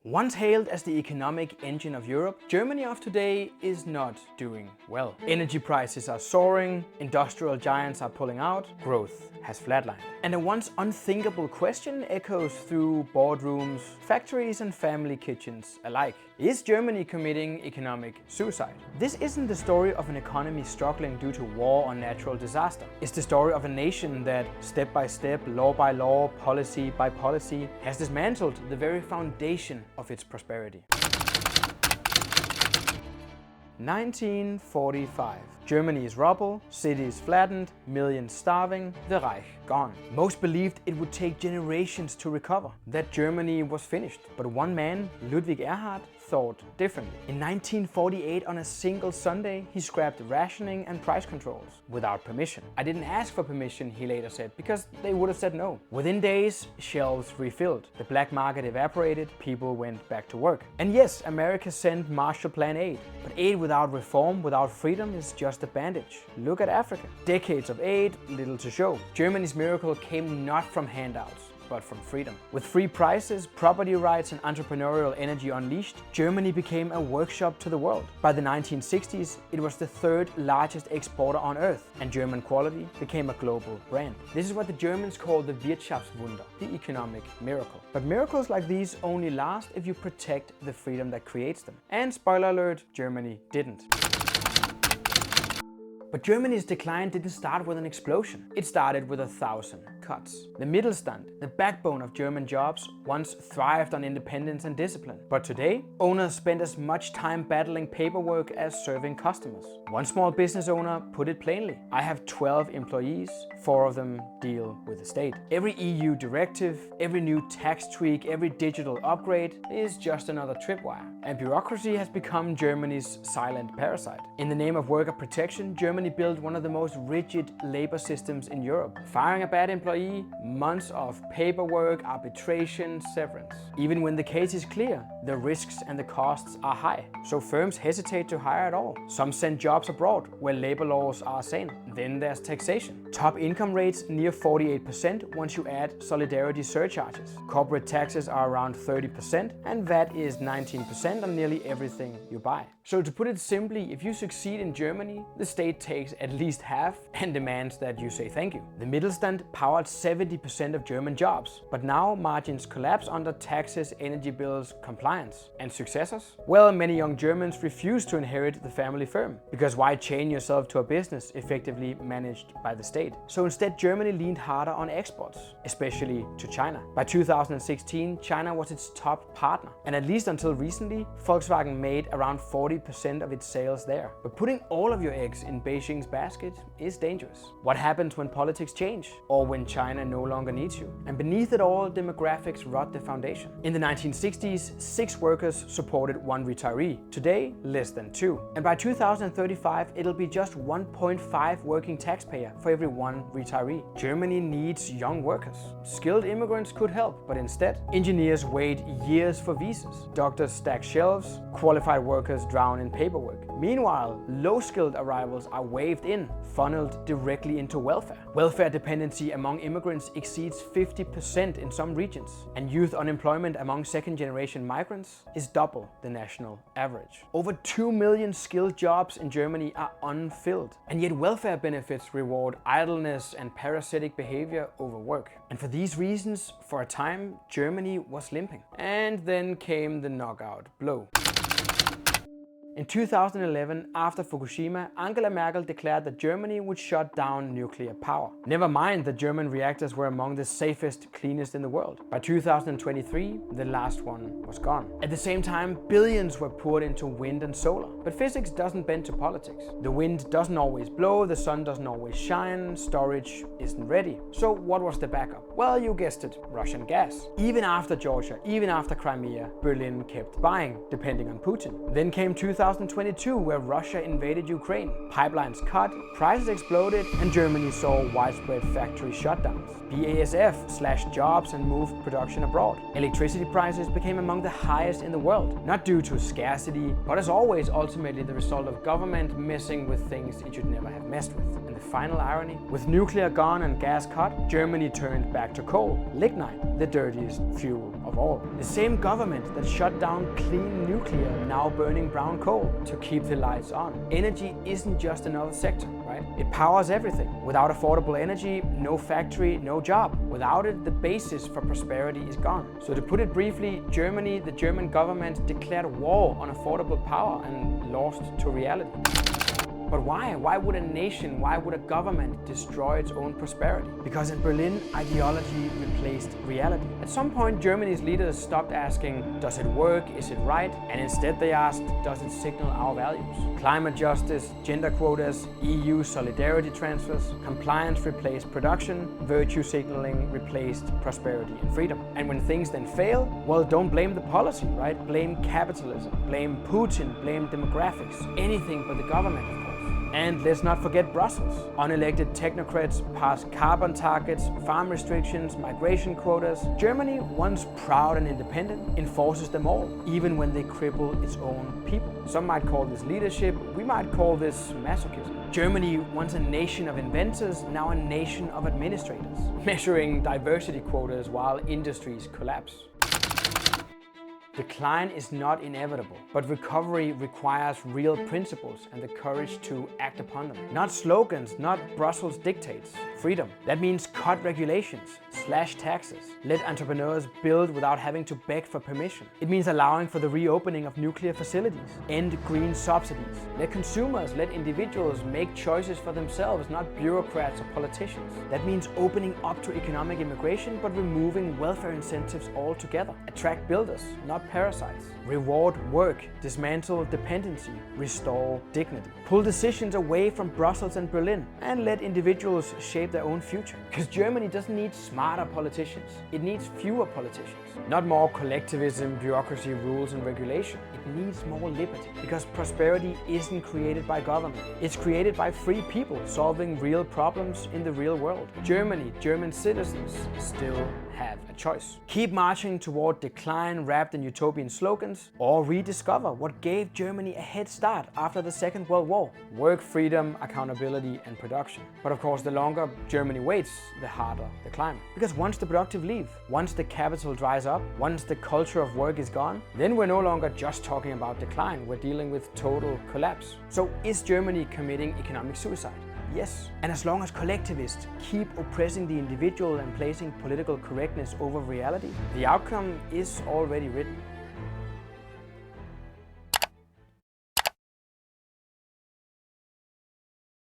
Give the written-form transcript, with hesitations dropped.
Once hailed as the economic engine of Europe, Germany of today is not doing well. Energy prices are soaring, industrial giants are pulling out, growth has flatlined. And a once unthinkable question echoes through boardrooms, factories and family kitchens alike. Is Germany committing economic suicide? This isn't the story of an economy struggling due to war or natural disaster. It's the story of a nation that, step by step, law by law, policy by policy, has dismantled the very foundation of its prosperity. 1945. Germany is rubble, cities flattened, millions starving, the Reich gone. Most believed it would take generations to recover, that Germany was finished. But one man, Ludwig Erhard, thought differently. In 1948, on a single Sunday, he scrapped rationing and price controls without permission. I didn't ask for permission, he later said, because they would have said no. Within days, shelves refilled. The black market evaporated, people went back to work. And yes, America sent Marshall Plan aid. But aid without reform, without freedom is just a bandage. Look at Africa. Decades of aid, little to show. Germany's miracle came not from handouts, but from freedom. With free prices, property rights and entrepreneurial energy unleashed, Germany became a workshop to the world. By the 1960s, it was the third largest exporter on earth, and German quality became a global brand. This is what the Germans call the Wirtschaftswunder, the economic miracle. But miracles like these only last if you protect the freedom that creates them. And spoiler alert, Germany didn't. But Germany's decline didn't start with an explosion. It started with 1,000 cuts. The Mittelstand, the backbone of German jobs, once thrived on independence and discipline. But today, owners spend as much time battling paperwork as serving customers. One small business owner put it plainly: I have 12 employees, 4 of them deal with the state. Every EU directive, every new tax tweak, every digital upgrade is just another tripwire. And bureaucracy has become Germany's silent parasite. In the name of worker protection, Germany built one of the most rigid labor systems in Europe. Firing a bad employee, months of paperwork, arbitration, severance. Even when the case is clear, the risks and the costs are high. So firms hesitate to hire at all. Some send jobs abroad where labor laws are sane. Then there's taxation. Top income rates near 48% once you add solidarity surcharges. Corporate taxes are around 30% and VAT is 19% on nearly everything you buy. So to put it simply, if you succeed in Germany, the state takes at least half and demands that you say thank you. The Mittelstand powered 70% of German jobs, but now margins collapse under taxes, energy bills, compliance. And successors? Well, many young Germans refuse to inherit the family firm, because why chain yourself to a business effectively managed by the state? So instead, Germany leaned harder on exports, especially to China. By 2016, China was its top partner, and at least until recently, Volkswagen made around 40% of its sales there. But putting all of your eggs in Beijing's basket is dangerous. What happens when politics change, or when China no longer needs you? And beneath it all, demographics rot the foundation. In the 1960s, 6 workers supported 1 retiree. Today, less than 2. And by 2035, it'll be just 1.5 working taxpayer for every 1 retiree. Germany needs young workers. Skilled immigrants could help, but instead, engineers wait years for visas. Doctors stack shelves, qualified workers drown in paperwork. Meanwhile, low-skilled arrivals are waved in, funneled directly into welfare. Welfare dependency among immigrants exceeds 50% in some regions, and youth unemployment among second-generation migrants is double the national average. Over 2 million skilled jobs in Germany are unfilled, and yet welfare benefits reward idleness and parasitic behavior over work. And for these reasons, for a time, Germany was limping. And then came the knockout blow. In 2011, after Fukushima, Angela Merkel declared that Germany would shut down nuclear power. Never mind that German reactors were among the safest, cleanest in the world. By 2023, the last one was gone. At the same time, billions were poured into wind and solar. But physics doesn't bend to politics. The wind doesn't always blow, the sun doesn't always shine, storage isn't ready. So what was the backup? Well, you guessed it, Russian gas. Even after Georgia, even after Crimea, Berlin kept buying, depending on Putin. Then came 2022, where Russia invaded Ukraine. Pipelines cut, prices exploded, and Germany saw widespread factory shutdowns. BASF slashed jobs and moved production abroad. Electricity prices became among the highest in the world, not due to scarcity, but as always, ultimately the result of government messing with things it should never have messed with. And the final irony, with nuclear gone and gas cut, Germany turned back to coal, lignite, the dirtiest fuel of all. The same government that shut down clean nuclear now burning brown coal to keep the lights on. Energy isn't just another sector, right? It powers everything. Without affordable energy, no factory, no job. Without it, the basis for prosperity is gone. So to put it briefly, Germany, the German government declared war on affordable power and lost to reality. But why? Why would a nation, why would a government destroy its own prosperity? Because in Berlin, ideology replaced reality. At some point, Germany's leaders stopped asking, does it work, is it right? And instead they asked, does it signal our values? Climate justice, gender quotas, EU solidarity transfers, compliance replaced production, virtue signaling replaced prosperity and freedom. And when things then fail, well, don't blame the policy, right? Blame capitalism, blame Putin, blame demographics, anything but the government, of course. And let's not forget Brussels. Unelected technocrats pass carbon targets, farm restrictions, migration quotas. Germany, once proud and independent, enforces them all, even when they cripple its own people. Some might call this leadership, we might call this masochism. Germany, once a nation of inventors, now a nation of administrators, measuring diversity quotas while industries collapse. Decline is not inevitable, but recovery requires real principles and the courage to act upon them. Not slogans, not Brussels dictates. Freedom. That means cut regulations, slash taxes, let entrepreneurs build without having to beg for permission. It means allowing for the reopening of nuclear facilities, end green subsidies, let consumers, let individuals make choices for themselves, not bureaucrats or politicians. That means opening up to economic immigration, but removing welfare incentives altogether. Attract builders, not parasites. Reward work, dismantle dependency, restore dignity. Pull decisions away from Brussels and Berlin and let individuals shape their own future. Because Germany doesn't need smarter politicians, it needs fewer politicians. Not more collectivism, bureaucracy, rules and regulation. It needs more liberty. Because prosperity isn't created by government, it's created by free people solving real problems in the real world. Germany, German citizens still have a choice. Keep marching toward decline wrapped in utopian slogans, or rediscover what gave Germany a head start after the Second World War. Work, freedom, accountability and production. But of course, the longer Germany waits, the harder the climb. Because once the productive leave, once the capital dries up, once the culture of work is gone, then we're no longer just talking about decline, we're dealing with total collapse. So is Germany committing economic suicide? Yes. And as long as collectivists keep oppressing the individual and placing political correctness over reality, the outcome is already written.